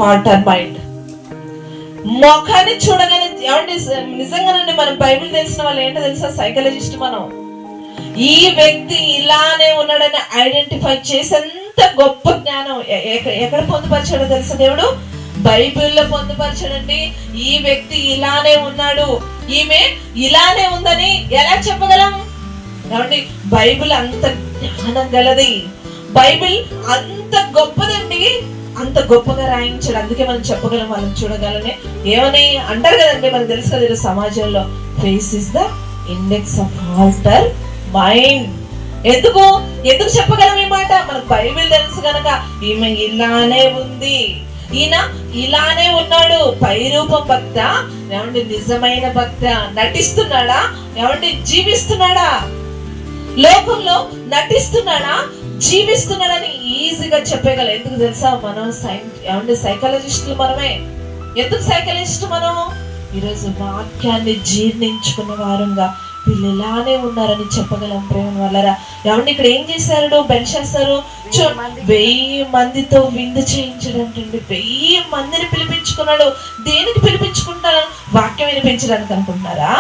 Heart and mind. ముఖాన్ని చూడగానే ఏమంటే నిజంగానండి, మనం బైబిల్ తెలిసిన వాళ్ళు ఏంటో తెలుసా, సైకాలజిస్ట్. మనం ఈ వ్యక్తి ఇలానే ఉన్నాడని ఐడెంటిఫై చేసేంత గొప్ప జ్ఞానం ఎక్కడ పొందుపరిచాడో తెలుసా దేవుడు? బైబిల్లో పొందుపరచడండి. ఈ వ్యక్తి ఇలానే ఉన్నాడు, ఈమె ఇలానే ఉందని ఎలా చెప్పగలం? ఏమండి, బైబిల్ అంత జ్ఞానం గలది, బైబిల్ అంత గొప్పదండి, అంత గొప్పగా రాయించాడు. అందుకే మనం చెప్పగలం, వాళ్ళని చూడగలనే. ఏమని అంటారు కదండి, మనకు తెలుసు కదా సమాజంలో, face is the index of heart or mind. ఎందుకు చెప్పగలం ఈ మాట? మనకు బైబిల్ తెలుసు కనుక. ఈమె ఇలానే ఉంది, ఈయన ఇలానే ఉన్నాడు. పైరూపం భక్త, ఏమంటే నిజమైన భక్త, నటిస్తున్నాడా, ఏమంటే జీవిస్తున్నాడా, లోకంలో నటిస్తున్నాడా, జీవిస్తున్నాడని ఈజీగా చెప్పగలం. ఎందుకు తెలుసా? మనం ఏమంటే సైకాలజిస్టులు మనమే. ఎందుకు సైకాలజిస్ట్ మనం? ఈరోజు వాక్యాన్ని జీర్ణించుకున్న వారంగా వీళ్ళు ఇలానే ఉన్నారని చెప్పగలం. ప్రేమ వల్లరా ఏమంటే ఇక్కడ ఏం చేశారు? బెల్షస్సరు 1000 మందితో విందు చేయించడంటండి. 1000 మందిని పిలిపించుకున్నాడు. దేనికి పిలిపించుకుంటారు? వాక్యం వినిపించడానికి అనుకుంటున్నారా?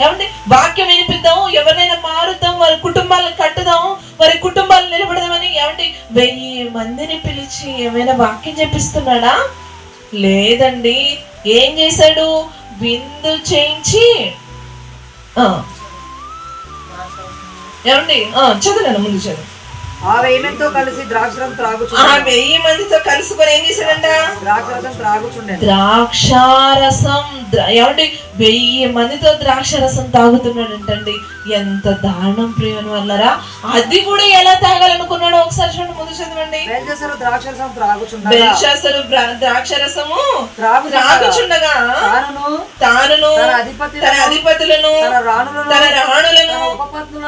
ఏమంటే వాక్యం వినిపిద్దాం, ఎవరినైనా మారుద్దాం, వారి కుటుంబాలను కట్టుదాం, వారి కుటుంబాలను నిలబడదామని ఏమంటే 1000 మందిని పిలిచి ఏమైనా వాక్యం చెప్పిస్తున్నాడా? లేదండి. ఏం చేశాడు? విందు చేయించి ఏమండి చదువులను ముందు చదువు. 1000 మందితో కలిసి ద్రాక్షరసం త్రాగుచుండెను. 1000 మందితో కలుసుకొని ఏం చేశాడంట? ద్రాక్షరసం త్రాగుచుండెను. ద్రాక్షారసం. ఏమండి 1000 మందితో ద్రాక్షరసం తాగుతున్నాడంటండి. ఎంత దారుణం ప్రియని వల్లరా. అది కూడా ఎలా తాగాలనుకున్నాడో ఒకసారి చూడండి, ముందు చదవండి. బెల్షస్సరు ద్రాక్షరసం త్రాగుచుండగా, బెల్షస్సరు ద్రాక్షరసము త్రాగుచుండగా తానును తన అధిపతులను తన రాణులను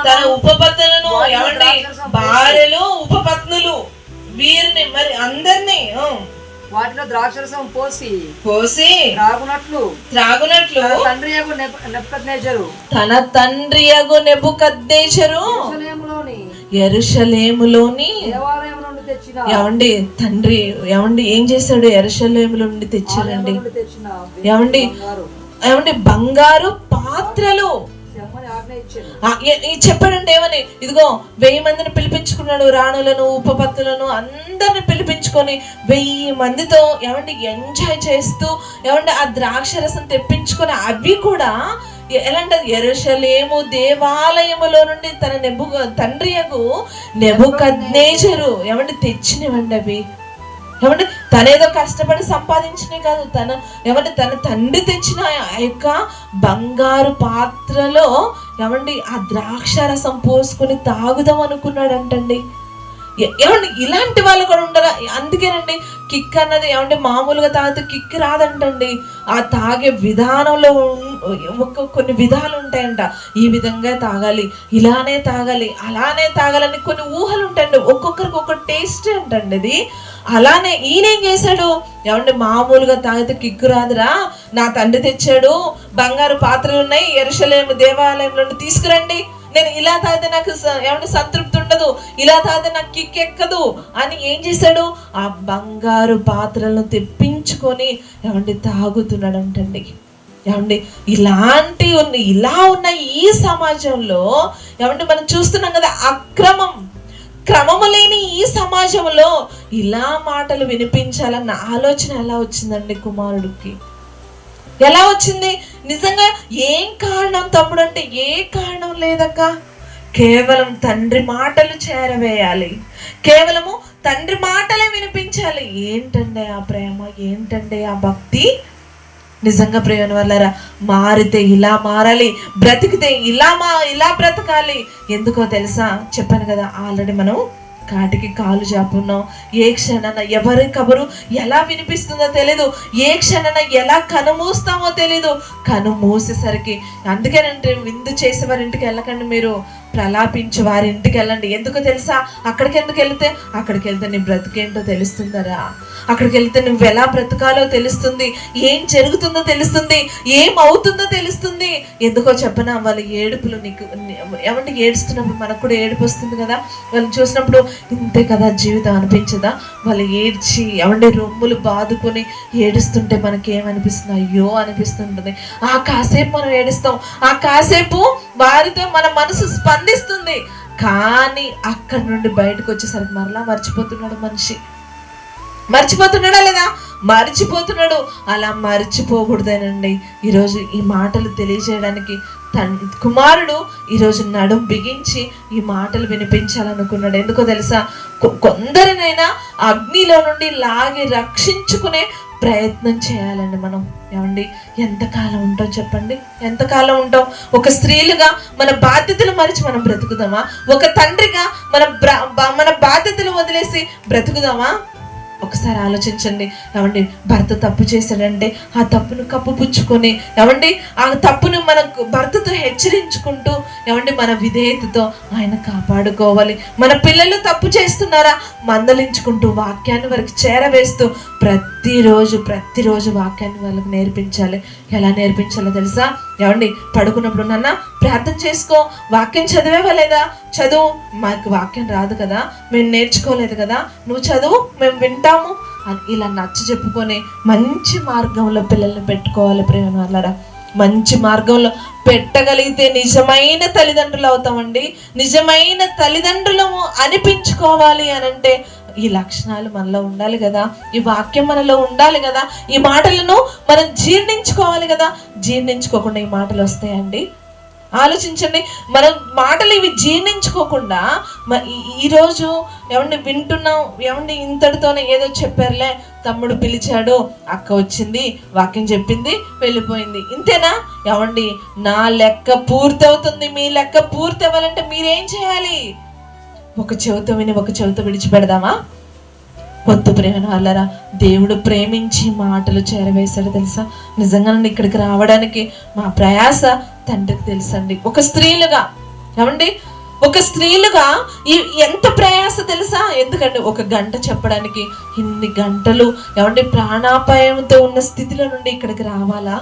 తన ఉపపత్నులను, ఏమండి భార్యలు ఉపపత్నులు, వీరిని మరి అందరినీ వాటిలో ద్రాక్షరసం పోసి త్రాగునట్లు తన తండ్రియగు నెబుకద్నెజరు యెరూషలేములోని ఏమండి తండ్రి ఏమండి ఏం చేశాడు? యెరూషలేములో నుండి తెచ్చాడండి. ఏమండి బంగారు పాత్రలు చెప్పాడండి. ఏమని? ఇదిగో 1000 మందిని పిలిపించుకున్నాడు, రాణులను ఉపపత్తులను అందరిని పిలిపించుకొని 1000 మందితో ఏమండి ఎంజాయ్ చేస్తూ ఏమంటే ఆ ద్రాక్షరసం తెప్పించుకొని అవి కూడా ఎలాంటి యెరూషలేము దేవాలయములో నుండి తన తండ్రియగు నెబుకద్నెజరు ఏమంటే తెచ్చినవండి. అవి ఏమంటే తనేదో కష్టపడి సంపాదించినవి కాదు, తన తండ్రి తెచ్చిన ఆ యొక్క బంగారు పాత్రలో ఏమండి ఆ ద్రాక్షరసం పోసుకొని తాగుదాం అనుకున్నాడంటండి. ఏమండి ఇలాంటి వాళ్ళు కూడా ఉండరా? అందుకేనండి కిక్ అన్నది ఏమంటే మామూలుగా తాగితే కిక్ రాదంటండి. ఆ తాగే విధానంలో కొన్ని విధాలు ఉంటాయంట. ఈ విధంగా తాగాలి, ఇలానే తాగాలి, అలానే తాగాలని కొన్ని ఊహలు ఉంటాయండి. ఒక్కొక్కరికి ఒక్క టేస్ట్ అంటండి ఇది. అలానే ఈయనేం చేశాడు? ఏమంటే మామూలుగా తాగితే కిక్కు రాదురా, నా తండ్రి తెచ్చాడు, బంగారు పాత్రలు ఉన్నాయి, యెరూషలేము దేవాలయంలో తీసుకురండి, నేను ఇలా తాగితే నాకు ఏమంటే సంతృప్తి ఉండదు, ఇలా తాగితే నాకు కిక్ ఎక్కదు అని ఏం చేశాడు? ఆ బంగారు పాత్రలను తెప్పించుకొని ఏమంటే తాగుతున్నాడు అంటండి. ఏమండి ఇలా ఉన్న ఈ సమాజంలో ఏమంటే మనం చూస్తున్నాం కదా, క్రమము లేని ఈ సమాజంలో ఇలా మాటలు వినిపించాలన్న ఆలోచన ఎలా వచ్చిందండి కుమారుడికి? ఎలా వచ్చింది? నిజంగా ఏం కారణం తమ్ముడు అంటే ఏ కారణం లేదక్క. కేవలం తండ్రి మాటలు చేరవేయాలి, కేవలము తండ్రి మాటలే వినిపించాలి. ఏంటండి ఆ ప్రేమ, ఏంటండి ఆ భక్తి? నిజంగా ప్రేమ వల్లరా మారితే ఇలా మారాలి, బ్రతికితే ఇలా బ్రతకాలి. ఎందుకో తెలుసా? చెప్పాను కదా, ఆల్రెడీ మనం కాటికి కాలు చాపున్నాం. ఏ క్షణాన ఎవరి కబురు ఎలా వినిపిస్తుందో తెలీదు, ఏ క్షణాన ఎలా కనుమూస్తామో తెలీదు. కనుమూసేసరికి అందుకేనంటే విందు చేసే వారి ఇంటికి వెళ్ళకండి, మీరు ప్రలాపించి వారి ఇంటికి వెళ్ళండి. ఎందుకు తెలుసా? అక్కడికి వెళ్తే నీ బ్రతికేంటో తెలుస్తుందరా. అక్కడికి వెళ్తే నువ్వు ఎలా బ్రతకాలో తెలుస్తుంది, ఏం జరుగుతుందో తెలుస్తుంది, ఏం అవుతుందో తెలుస్తుంది. ఎందుకో చెప్పనా, వాళ్ళ ఏడుపులు నీకు ఏమంటే ఏడుస్తున్నప్పుడు మనకు కూడా ఏడుపు వస్తుంది కదా. వాళ్ళని చూసినప్పుడు ఇంతే కదా జీవితం అనిపించదా? వాళ్ళు ఏడ్చి ఏమంటే రొమ్ములు బాదుకొని ఏడుస్తుంటే మనకి ఏమనిపిస్తుంది? అయ్యో అనిపిస్తుంటుంది. ఆ కాసేపు మనం ఏడుస్తాం, ఆ కాసేపు వారితో మన మనసు స్పందిస్తుంది. కానీ అక్కడి నుండి బయటకు వచ్చేసరికి మరలా మర్చిపోతున్నాడు మనిషి. మర్చిపోతున్నాడా లేదా? మర్చిపోతున్నాడు. అలా మర్చిపోకూడదేనండి. ఈరోజు ఈ మాటలు తెలియజేయడానికి కుమారుడు ఈరోజు నడుం బిగించి ఈ మాటలు వినిపించాలనుకున్నాడు. ఎందుకో తెలుసా? కొందరినైనా అగ్నిలో నుండి లాగి రక్షించుకునే ప్రయత్నం చేయాలండి మనం. ఏమండి, ఎంతకాలం ఉంటాం చెప్పండి? ఎంతకాలం ఉంటాం? ఒక స్త్రీలుగా మన బాధ్యతలు మరిచి మనం బ్రతుకుదామా? ఒక తండ్రిగా మన బాధ్యతలు వదిలేసి బ్రతుకుదామా? ఒకసారి ఆలోచించండి. ఏమండి, భర్త తప్పు చేశాడంటే ఆ తప్పును కప్పుపుచ్చుకొని ఏమండి ఆ తప్పును మన భర్తతో హెచ్చరించుకుంటూ ఏమండి మన విధేయతతో ఆయన కాపాడుకోవాలి. మన పిల్లలు తప్పు చేస్తున్నారా మందలించుకుంటూ వాక్యాన్ని వారికి చేరవేస్తూ ప్రతిరోజు వాక్యాన్ని వాళ్ళకి నేర్పించాలి. ఎలా నేర్పించాలో తెలుసా? ఏమండి, పడుకున్నప్పుడు నాన్న ప్రార్థన చేసుకో, వాక్యం చదివేవా లేదా? చదువు. మాకు వాక్యం రాదు కదా, మేము నేర్చుకోలేదు కదా, నువ్వు చదువు, మేము వింటాము అని ఇలా నచ్చ చెప్పుకొని మంచి మార్గంలో పిల్లల్ని పెట్టుకోవాలి. ప్రేమ వాళ్ళరా, మంచి మార్గంలో పెట్టగలిగితే నిజమైన తల్లిదండ్రులు అవుతామండి. నిజమైన తల్లిదండ్రులము అనిపించుకోవాలి అనంటే ఈ లక్షణాలు మనలో ఉండాలి కదా, ఈ వాక్యం మనలో ఉండాలి కదా, ఈ మాటలను మనం జీర్ణించుకోవాలి కదా. జీర్ణించుకోకుండా ఈ మాటలు వస్తాయండి? ఆలోచించండి. మనం మాటలు ఇవి జీర్ణించుకోకుండా ఈరోజు ఏమండి వింటున్నాం, ఏమండి ఇంతటితోనే ఏదో చెప్పారులే, తమ్ముడు పిలిచాడు, అక్క వచ్చింది, వాక్యం చెప్పింది, వెళ్ళిపోయింది, ఇంతేనా? ఏమండి, నా లెక్క పూర్తి అవుతుంది, మీ లెక్క పూర్తి అవ్వాలంటే మీరేం చేయాలి? ఒక చెవితో విని ఒక చెవితో విడిచిపెడదామా? వద్దు ప్రేమ వాళ్ళరా. దేవుడు ప్రేమించి మాటలు చేరవేశాడు తెలుసా. నిజంగా ఇక్కడికి రావడానికి మా ప్రయాస తండ్రికి తెలుసండి. ఒక స్త్రీలుగా ఏమండి, ఒక స్త్రీలుగా ఎంత ప్రయాస తెలుసా. ఎందుకంటే ఒక గంట చెప్పడానికి ఇన్ని గంటలు ఏమండి ప్రాణాపాయంతో ఉన్న స్థితిలో నుండి ఇక్కడికి రావాలా?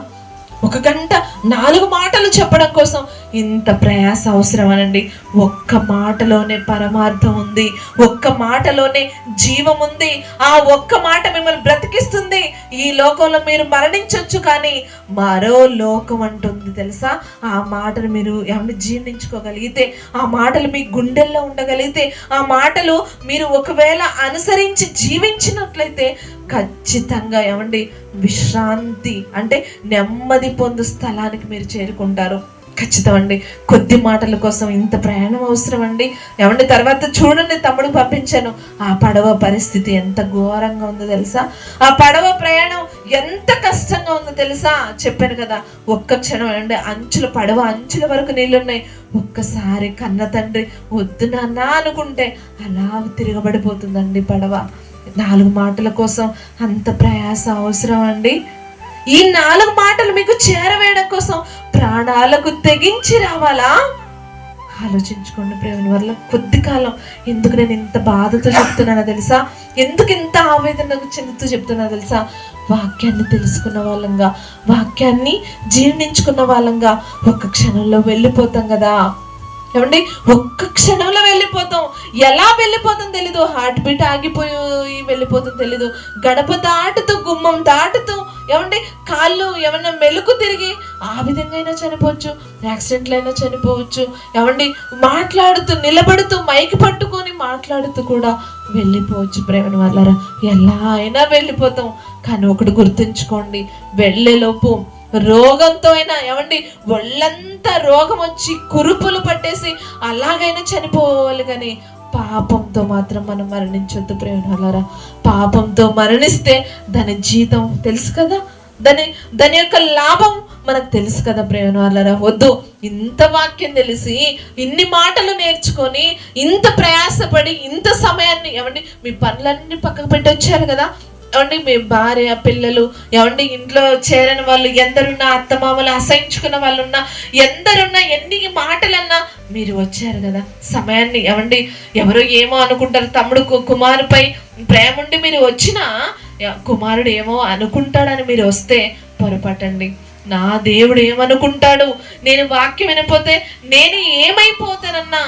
ఒక గంట 4 మాటలు చెప్పడం కోసం ఇంత ప్రయాస అవసరమనండి. ఒక్క మాటలోనే పరమార్థం ఉంది, ఒక్క మాటలోనే జీవం ఉంది. ఆ ఒక్క మాట మిమ్మల్ని బ్రతికిస్తుంది. ఈ లోకంలో మీరు మరణించవచ్చు, కానీ మరో లోకం అంటుంది తెలుసా. ఆ మాటలు మీరు ఏమన్నా జీర్ణించుకోగలిగితే, ఆ మాటలు మీ గుండెల్లో ఉండగలిగితే, ఆ మాటలు మీరు ఒకవేళ అనుసరించి జీవించినట్లయితే ఖచ్చితంగా ఏమండి విశ్రాంతి అంటే నెమ్మది పొందు స్థలానికి మీరు చేరుకుంటారు. ఖచ్చితం అండి. కొద్ది మాటల కోసం ఇంత ప్రయాణం అవసరం అండి. ఏమండి, తర్వాత చూడండి, తమ్ముడు పంపించాను, ఆ పడవ పరిస్థితి ఎంత ఘోరంగా ఉందో తెలుసా. ఆ పడవ ప్రయాణం ఎంత కష్టంగా ఉందో తెలుసా. చెప్పాను కదా, ఒక్క క్షణం ఏమండి పడవ అంచుల వరకు నీళ్ళున్నాయి. ఒక్కసారి కన్న తండ్రి వద్దు నాన్న అనుకుంటే అలా తిరగబడిపోతుందండి పడవ. 4 మాటల కోసం అంత ప్రయాస అవసరం అండి. ఈ 4 మాటలు మీకు చేరవేయడం కోసం ప్రాణాలకు తెగించి రావాలా? ఆలోచించుకోండి ప్రేమ వల్ల. కొద్ది కాలం ఎందుకు నేను ఇంత బాధతో చెప్తున్నానో తెలుసా, ఎందుకు ఇంత ఆవేదనకు చెందుతూ చెప్తున్నా తెలుసా. వాక్యాన్ని తెలుసుకున్న వాళ్ళంగా, వాక్యాన్ని జీర్ణించుకున్న వాళ్ళంగా ఒక్క క్షణంలో వెళ్ళిపోతాం కదా. ఏమండి, ఒక్క క్షణంలో వెళ్ళిపోతాం. ఎలా వెళ్ళిపోతాం తెలీదు. హార్ట్ బీట్ ఆగిపోయి వెళ్ళిపోతాం తెలీదు. గడప దాటుతూ, గుమ్మం దాటుతూ ఏమండి కాళ్ళు ఏమన్నా మెలుకు తిరిగి ఆ విధంగా అయినా చనిపోవచ్చు, యాక్సిడెంట్లు అయినా చనిపోవచ్చు. ఏమండి, మాట్లాడుతూ నిలబడుతూ మైకి పట్టుకొని మాట్లాడుతూ కూడా వెళ్ళిపోవచ్చు. ప్రేమని వాళ్ళరా, ఎలా అయినా వెళ్ళిపోతాం. కానీ ఒకటి గుర్తుంచుకోండి, వెళ్ళేలోపు రోగంతో అయినా ఏమండి ఒళ్ళంతా రోగం వచ్చి కురుపులు పట్టేసి అలాగైనా చనిపోవాలి, కానీ పాపంతో మాత్రం మనం మరణించొద్దు ప్రేమ వాళ్ళరా. పాపంతో మరణిస్తే దాని జీతం తెలుసు కదా, దాని యొక్క లాభం మనకు తెలుసు కదా ప్రేమ వాళ్ళరా. వద్దు. ఇంత వాక్యం తెలిసి, ఇన్ని మాటలు నేర్చుకొని, ఇంత ప్రయాసపడి, ఇంత సమయాన్ని ఏమండి మీ పనులన్నీ పక్కకు పెట్టి వచ్చారు కదా. ఏమండి, మీ భార్య పిల్లలు ఏమండి ఇంట్లో చేరని వాళ్ళు ఎందరున్నా, అత్తమామలు అసహించుకున్న వాళ్ళు ఉన్నా, ఎందరున్నా, ఎన్ని మాటలన్నా మీరు వచ్చారు కదా. సమయాన్ని ఏమండి ఎవరో ఏమో అనుకుంటారు, తమ్ముడు కుమారుపై ప్రేమ ఉండి మీరు వచ్చినా కుమారుడు ఏమో అనుకుంటాడని మీరు వస్తే పొరపాటండి. నా దేవుడు ఏమనుకుంటాడు, నేను వాక్యం వినపోతే నేను ఏమైపోతానన్నా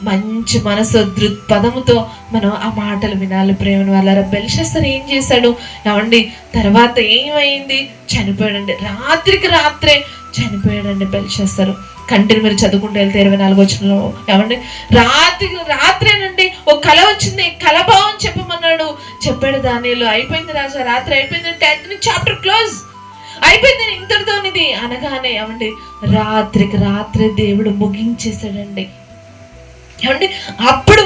మంచి మనసు దృక్పథముతో మనం ఆ మాటలు వినాలి. ప్రేమను వాళ్ళ బెల్షస్సర్ ఏం చేశాడు ఏమండి, తర్వాత ఏమైంది, చనిపోయాడండి. రాత్రికి రాత్రే చనిపోయాడండి బెల్షస్సరు. కంటిని మీరు చదువుకుంటూ వెళ్తే 24 వచనంలో ఏమండి, రాత్రికి రాత్రేనండి ఒక కల వచ్చింది, కలభావం చెప్పమన్నాడు. చెప్పాడు దానియేలు. అయిపోయింది రాజా, రాత్రి అయిపోయింది, 10th చాప్టర్ క్లోజ్ అయిపోయింది, ఇంతటితోనిది అనగానే ఏమండి రాత్రికి రాత్రే దేవుడు ముగించేశాడండి. ఏమండి అప్పుడు